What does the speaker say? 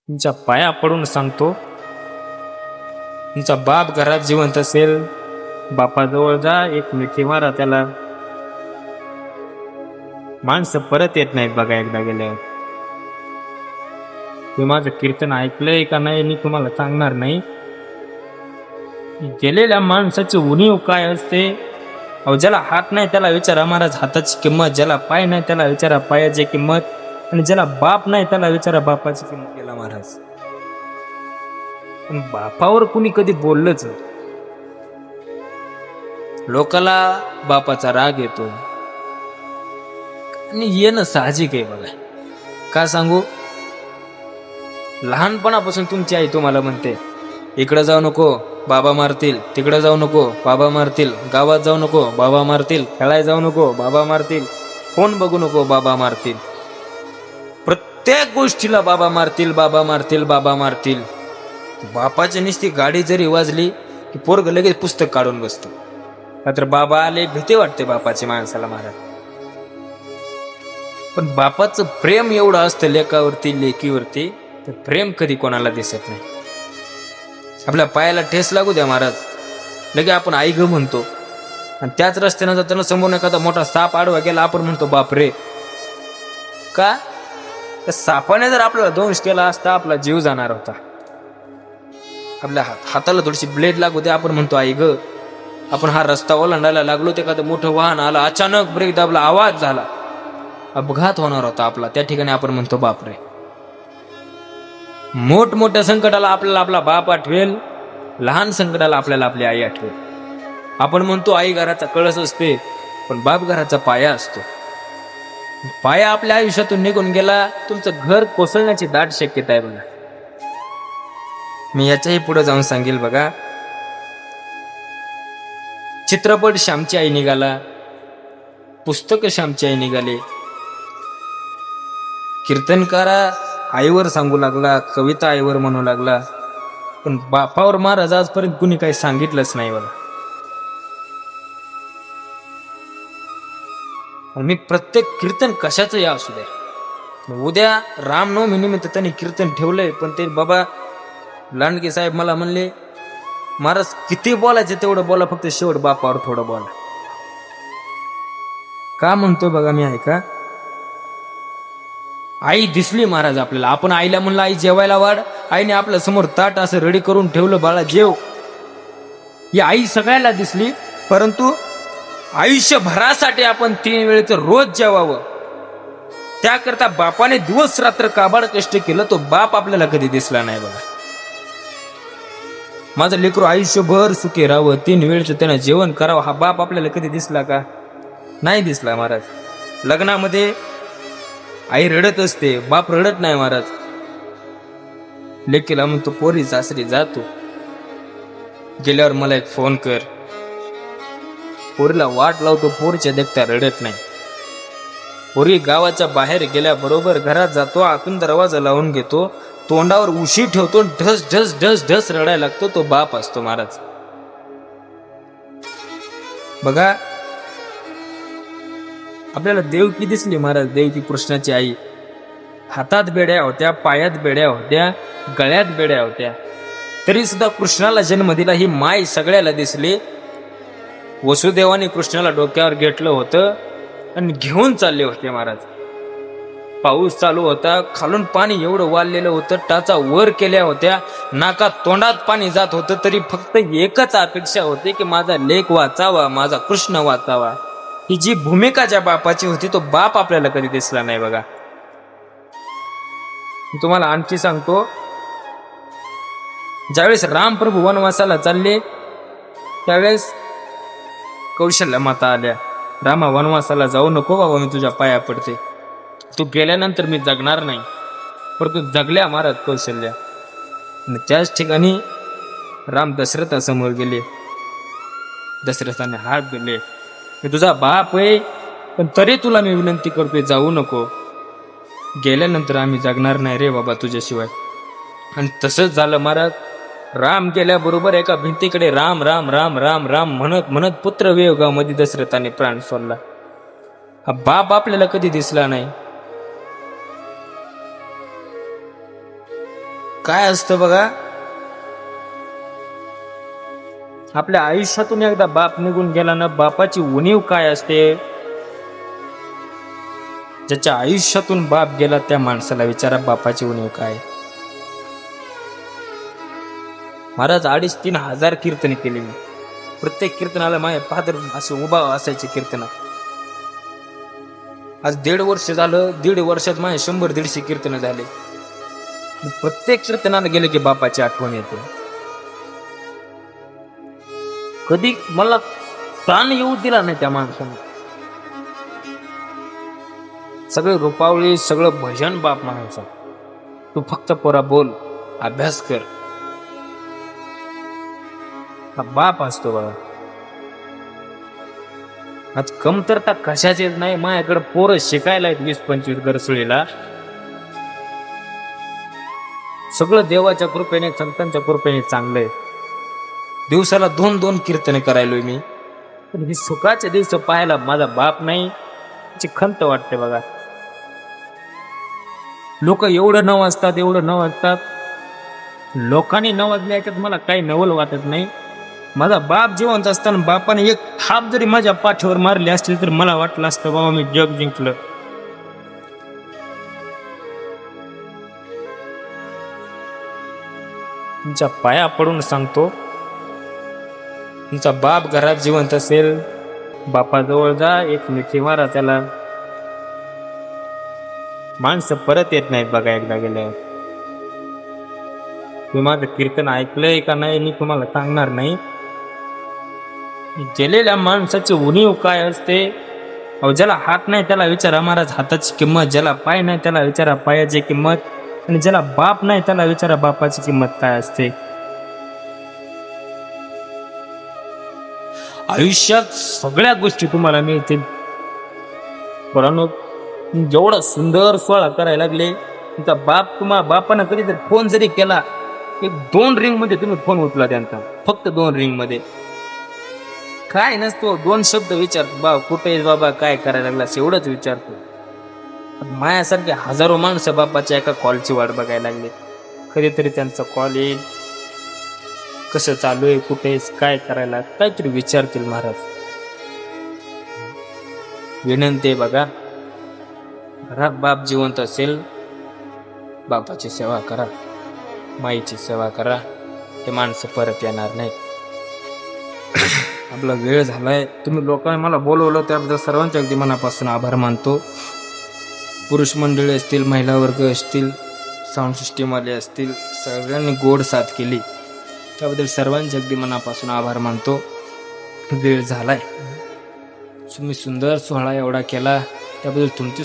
तुमच्या पाया पडून सांगतो, तुमचा बाप घरात जिवंत असेल, बापाजवळ जा, एक मिठी मारा त्याला. माणसं परत येत नाहीत बघा एकदा गेल्यावर. तुम्ही माझं कीर्तन ऐकलंय का नाही मी तुम्हाला सांगणार नाही. गेलेल्या माणसाची उणीव काय असते, अहो ज्याला हात नाही त्याला विचारा महाराज हाताची किंमत, ज्याला पाय नाही त्याला विचारा पायाची किंमत, आणि ज्याला बाप नाही त्याला विचारा बापाची किंमत केला महाराज. पण बापावर कुणी कधी बोललंच नाही. लोकाला बापाचा राग येतो आणि येणं साहजिक आहे बघा. का सांगू, लहानपणापासून तुमची आई तुम्हाला म्हणते इकडे जाऊ नको बाबा मारतील, तिकडे जाऊ नको बाबा मारतील, गावात जाऊ नको बाबा मारतील, खेळायला जाऊ नको बाबा मारतील, फोन बघू नको बाबा मारतील. प्रत्येक गोष्टीला बाबा मारतील, बाबा मारतील, बाबा मारतील. बापाची नुसती गाडी जरी वाजली की पोरग लगेच पुस्तक काढून बसतो. मात्र बाबा आले भीती वाटते बापाची माणसाला महाराज. पण बापाचं प्रेम एवढं असतं लेकावरती लेकीवरती, तर प्रेम कधी कोणाला दिसत नाही. आपल्या पायाला ठेस लागू द्या महाराज, लगे आपण आई ग म्हणतो. आणि त्याच रस्त्यानं जाताना समोर एखादा मोठा साप आडवा गेला, आपण म्हणतो बाप रे. का, त्या सापाने जर आपल्याला दंश केला असता आपला जीव जाणार होता. आपल्या हाताला थोडीशी ब्लेड लागू द्या, आपण म्हणतो आई ग. आपण हा रस्ता ओलांडायला लागलो, ते एखादं मोठं वाहन आलं, अचानक ब्रेक दाबला, आवाज झाला, अपघात होणार होता आपला, त्या ठिकाणी आपण म्हणतो बापरे. मोठमोठ्या संकटाला आपल्याला आपला बाप आठवेल, लहान संकटाला आपल्याला आपली आई आठवेल. आपण म्हणतो आई घराचा कळस असते, पण बाप घराचा पाया असतो. पाया आपल्या आयुष्यातून निघून गेला, तुमचं घर कोसळण्याची दाट शक्यता आहे बघा. मी याच्याही पुढे जाऊन सांगेल बघा. चित्रपट श्यामची आई निघाला, पुस्तक श्यामची आई निघाले, कीर्तनकारा आईवर सांगू लागला, कविता आईवर म्हणू लागला, पण बापावर महाराज आजपर्यंत कुणी काही सांगितलंच नाही बघा. मी प्रत्येक कीर्तन कशाचं या असू द्या, उद्या रामनवमी निमित्त त्यांनी कीर्तन ठेवलंय, पण ते बाबा लांडगे साहेब मला म्हणले महाराज किती बोलायचे तेवढं बोला, फक्त शेवट बापावर थोडं बोला. का म्हणतो बघा मी, ऐका. आई दिसली महाराज आपल्याला, आपण आईला म्हणलं आई जेवायला वाढ, आईने आपल्या समोर ताट असं रेडी करून ठेवलं, बाळा जेव. ही आई सगळ्याला दिसली, परंतु आयुष्यभरासाठी आपण 3 वेळेचं रोज जेवावं त्याकरता बापाने दिवस रात्र काबाड कष्ट केलं, तो बाप आपल्याला कधी दिसला नाही बघा. माझं लेकरू आयुष्यभर सुखी राहावं, 3 वेळचं त्यानं जेवण करावं, हा बाप आपल्याला कधी दिसला का? नाही दिसला महाराज. लग्नामध्ये आई रडत असते, बाप रडत नाही महाराज. लेकीला म्हणतो पोरी सासरी जातो, गेल्यावर मला एक फोन कर. पोरीला वाट लावतो, पोरीच्या देखता रडत नाही. पोरी गावाच्या बाहेर गेल्याबरोबर घरात जातो, आतून दरवाजा लावून घेतो, तोंडावर उशी ठेवतो, ढस ढस ढस ढस रडायला लागतो, तो बाप असतो महाराज. बघा आपल्याला देवकी दिसली महाराज, देवकी कृष्णाची आई. हातात बेड्या होत्या, पायात बेड्या होत्या, गळ्यात बेड्या होत्या, तरी सुद्धा कृष्णाला जन्म दिला ही माय सगळ्याला दिसली. वसुदेवाने कृष्णाला डोक्यावर घेतलं होतं आणि घेऊन चालले होते महाराज. पाऊस चालू होता, खालून पाणी एवढं वाढलेलं होतं, टाचा वर केल्या होत्या, नाका तोंडात पाणी जात होतं, तरी फक्त एकच अपेक्षा होती की माझा लेक वाचावा, माझा कृष्ण वाचावा. ही जी भूमिका ज्या बापाची होती, तो बाप आपल्याला कधी दिसला नाही बघा. तुम्हाला आणखी सांगतो, ज्यावेळेस रामप्रभू वनवासाला चालले त्यावेळेस कौशल्या माता आल्या, रामा वनवासाला जाऊ नको बाबा, मी तुझ्या पाया पडते, तू गेल्यानंतर मी जगणार नाही. परंतु जगल्या महाराज कौशल्या. आणि त्याच ठिकाणी राम दशरथासमोर गेले. दशरथाने हात दिले, मी तुझा बाप आहे, पण तरी तुला मी विनंती करतोय जाऊ नको, गेल्यानंतर आम्ही जगणार नाही रे बाबा तुझ्याशिवाय. आणि तसंच झालं महाराज. राम गेल्याबरोबर एका भिंतीकडे राम राम राम राम राम म्हणत म्हणत पुत्रवियोगामध्ये दशरथाने प्राण सोडला. हा बाप आपल्याला कधी दिसला नाही. काय असतं बघा, आपल्या आयुष्यातून एकदा बाप निघून गेला ना, बापाची उणीव काय असते. ज्याच्या आयुष्यातून बाप गेला त्या माणसाला विचारा बापाची उणीव काय. महाराज 2,500-3 हजार कीर्तने केली मी. प्रत्येक कीर्तनाला माझे फादर असे उभा असायचे कीर्तनात. आज 1.5 वर्ष झालं, 1.5 वर्षात माझे 100-150 कीर्तन झाले. प्रत्येक कीर्तनाला गेले की बापाची आठवण येते. कधी मला प्राण येऊ दिला नाही त्या माणसाने. सगळे रुपावळी, सगळं भजन बाप म्हणायचं. तू फक्त पोरा बोल, अभ्यास कर. हा बाप असतो बघा. आज कमतरता कशाची नाही. माझ्याकडे पोरं शिकायला आहेत 20-25 गरसुळीला. सगळं देवाच्या कृपेने, संतांच्या कृपेने चांगलंय. दिवसाला 2-2 कीर्तने करायलोय मी. पण ही सुखाचे दिवस पाहायला माझा बाप नाही, ची खंत वाटते बघा. लोक एवढं नवाजतात, एवढं नवाजतात. लोकांनी नवाजल्या याच्यात मला काही नवल वाटत नाही. माझा बाप जिवंत असताना बापाने एक थाप जरी माझ्या पाठीवर मारली असतील तर मला वाटलं असतं बाबा मी जग जिंकलं. तुमच्या पाया पडून सांगतो, तुमचा बाप घरात जिवंत असेल, बापाजवळ जा, एक मिठी मारा त्याला. माणसं परत येत नाहीत बघा एकदा गेल्यावर. तुम्ही माझं कीर्तन ऐकलंय का नाही मी तुम्हाला सांगणार नाही. गेलेल्या माणसाची उणीव काय असते. अहो, ज्याला हात नाही त्याला विचारा महाराज हाताची किंमत, ज्याला पाय नाही त्याला विचारा पायाची किंमत, आणि ज्याला बाप नाही त्याला विचारा बापाची किंमत काय असते. आयुष्यात सगळ्या गोष्टी तुम्हाला मिळतील. बरोबर, जेवढा सुंदर सोहळा करायला लागले, तुमचा बाप, तुम्हाला बापानं कधीतरी फोन जरी केला, 1-2 रिंग मध्ये तुम्ही फोन उचला त्यांचा. फक्त 2 रिंग मध्ये काय नसतो, 2 शब्द विचारतो, बा कुठे आहेस बाबा, काय करायला लागलास, एवढंच विचारतो. मायासारखे हजारो माणसं बापाच्या एका कॉलची वाट बघायला लागले. कधीतरी त्यांचा कॉल येईल, कसं चालू आहे, कुठे आहेस, काय करायला, काहीतरी विचारतील महाराज. विनंती आहे बघा, घरात बाप जिवंत असेल, बापाची सेवा करा, माईची सेवा करा. ते माणसं परत येणार नाही. आपला वेळ झालाय. तुम्ही लोकांनी मला बोलवलं त्याबद्दल सर्वांच्या अगदी मनापासून आभार मानतो. पुरुष मंडळी असतील, महिला वर्ग असतील, साऊंड सिस्टीमवाले असतील, सगळ्यांनी गोड साथ केली त्याबद्दल सर्वांचे अगदी मनापासून आभार मानतो. वेळ झालाय. तुम्ही सुंदर सोहळा एवढा केला त्याबद्दल तुमची